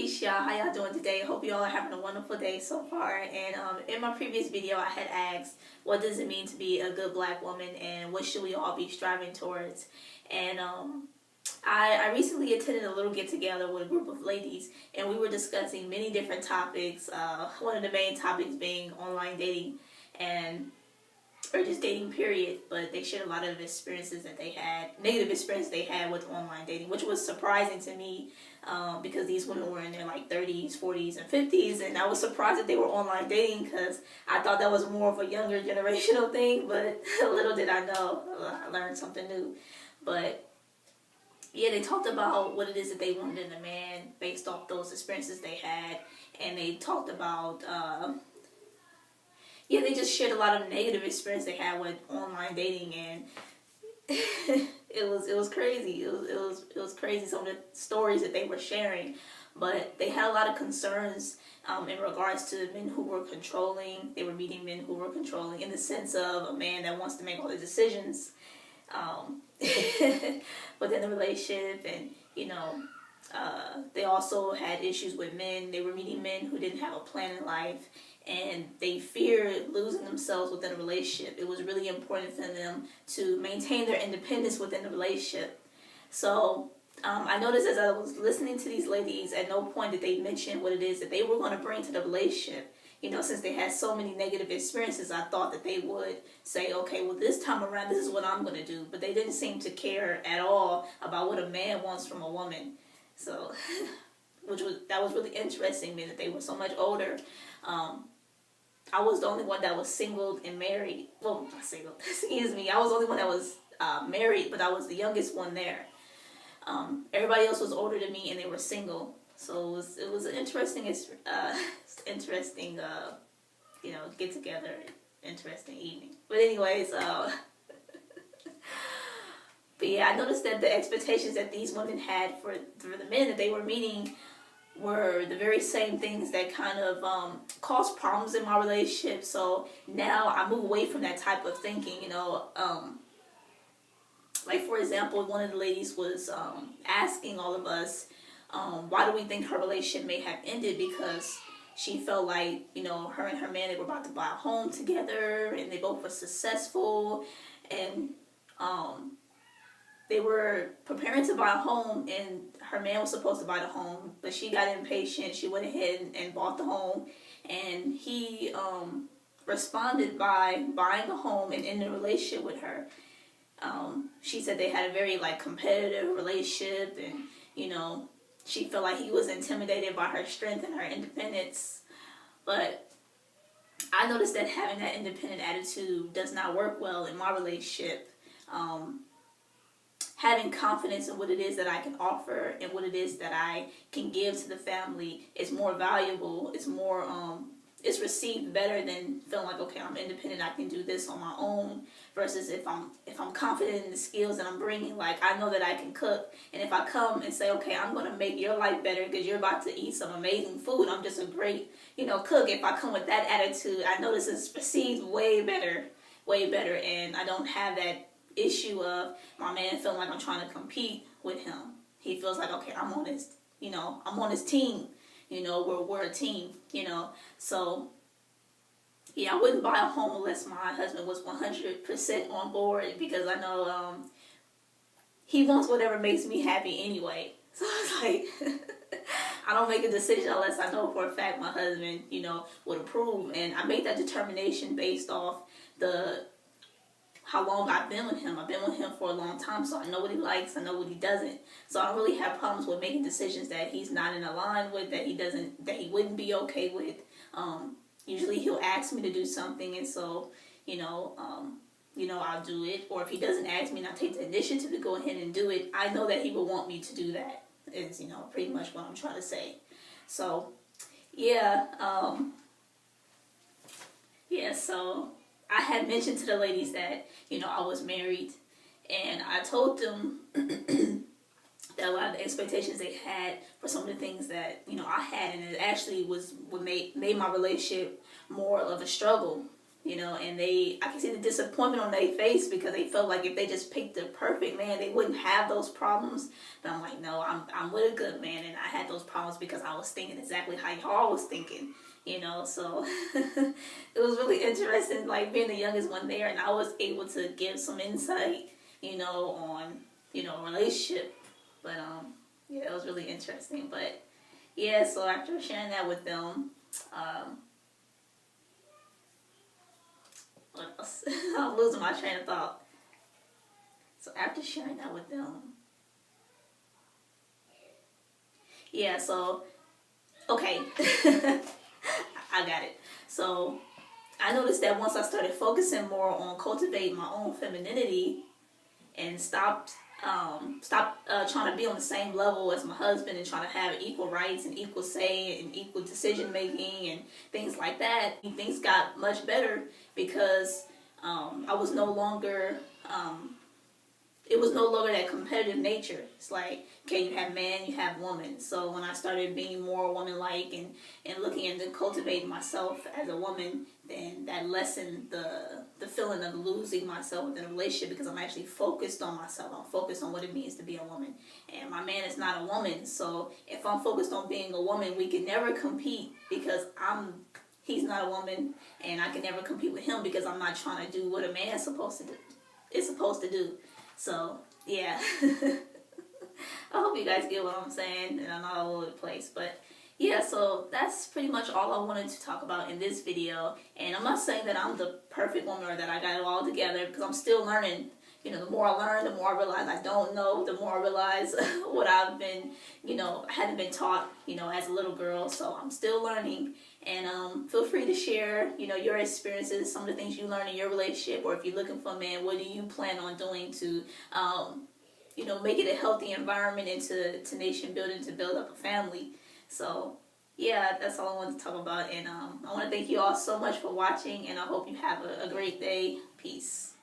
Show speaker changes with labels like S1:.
S1: Peace, y'all. How y'all doing today? Hope y'all are having a wonderful day so far. And in my previous video, I had asked, what does it mean to be a good black woman, and what should we all be striving towards? And I recently attended a little get-together with a group of ladies, and we were discussing many different topics. One of the main topics being online dating, or just dating period, but they shared a lot of experiences that they had, negative experiences they had with online dating, which was surprising to me because these women were in their like 30s, 40s, and 50s, and I was surprised that they were online dating because I thought that was more of a younger generational thing, but little did I know, I learned something new. But yeah, they talked about what it is that they wanted in a man based off those experiences they had, and they talked about they just shared a lot of negative experience they had with online dating, and it was crazy. It was crazy, some of the stories that they were sharing. But they had a lot of concerns in regards to men who were controlling. They were meeting men who were controlling in the sense of a man that wants to make all the decisions within the relationship, and they also had issues with men. They were meeting men who didn't have a plan in life, and they feared losing themselves within a relationship. It was really important for them to maintain their independence within the relationship. So I noticed as I was listening to these ladies, at no point did they mention what it is that they were going to bring to the relationship. Since they had so many negative experiences, I thought that they would say, okay, well, this time around, this is what I'm going to do. But they didn't seem to care at all about what a man wants from a woman. So, that was really interesting, being that they were so much older. I was the only one that was single and married. Well, not single, excuse me. I was the only one that was married, but I was the youngest one there. Everybody else was older than me, and they were single. So it was an interesting, get together, interesting evening. But anyways, but yeah, I noticed that the expectations that these women had for the men that they were meeting were the very same things that kind of caused problems in my relationship. So now I move away from that type of thinking, like for example, one of the ladies was asking all of us, why do we think her relationship may have ended? Because she felt like, her and her man, they were about to buy a home together, and they both were successful, and they were preparing to buy a home, and her man was supposed to buy the home, but she got impatient. She went ahead and bought the home, and he responded by buying a home and ending a relationship with her. She said they had a very competitive relationship, and she felt like he was intimidated by her strength and her independence. But I noticed that having that independent attitude does not work well in my relationship. Having confidence in what it is that I can offer and what it is that I can give to the family is more valuable. It's more, it's received better than feeling like, okay, I'm independent, I can do this on my own. Versus if I'm confident in the skills that I'm bringing, I know that I can cook, and if I come and say, okay, I'm gonna make your life better because you're about to eat some amazing food, I'm just a great, cook. If I come with that attitude, I know this is perceived way better, and I don't have that issue of my man feeling like I'm trying to compete with him. He feels like, okay, I'm on his team. We're a team. So yeah, I wouldn't buy a home unless my husband was 100% on board, because I know he wants whatever makes me happy anyway. So it's like I don't make a decision unless I know for a fact my husband, would approve, and I make that determination based off how long I've been with him. I've been with him for a long time, so I know what he likes, I know what he doesn't. So I don't really have problems with making decisions that he's not in a line with, that he wouldn't be okay with. Usually he'll ask me to do something, and so, I'll do it. Or if he doesn't ask me and I take the initiative to go ahead and do it, I know that he will want me to do that. Is, pretty much what I'm trying to say. So, yeah, so I had mentioned to the ladies that, I was married, and I told them that a lot of the expectations they had for some of the things that, I had, and it actually was what made my relationship more of a struggle. And I can see the disappointment on their face because they felt like if they just picked the perfect man, they wouldn't have those problems. But I'm like, no, I'm with a good man, and I had those problems because I was thinking exactly how y'all was thinking. So it was really interesting, like being the youngest one there, and I was able to give some insight, on, a relationship. But yeah, it was really interesting. But yeah, so after sharing that with them, what else? I'm losing my train of thought. So after sharing that with them, yeah, so okay. I got it. So I noticed that once I started focusing more on cultivating my own femininity and stopped trying to be on the same level as my husband and trying to have equal rights and equal say and equal decision making and things like that, things got much better because I was no longer it was no longer that competitive nature. It's like, okay, you have man, you have woman. So when I started being more woman-like and looking into cultivating myself as a woman, then that lessened the feeling of losing myself within a relationship because I'm actually focused on myself. I'm focused on what it means to be a woman. And my man is not a woman. So if I'm focused on being a woman, we can never compete because he's not a woman, and I can never compete with him because I'm not trying to do what a man is supposed to do. So, yeah. I hope you guys get what I'm saying, and I'm not all over the place. But, yeah, so that's pretty much all I wanted to talk about in this video. And I'm not saying that I'm the perfect woman or that I got it all together, because I'm still learning. The more I learn, the more I realize I don't know, the more I realize what I've been, I hadn't been taught, as a little girl. So I'm still learning. And feel free to share, your experiences, some of the things you learned in your relationship, or if you're looking for a man, what do you plan on doing to, make it a healthy environment and to nation building, to build up a family. So, yeah, that's all I wanted to talk about. And I want to thank you all so much for watching, and I hope you have a great day. Peace.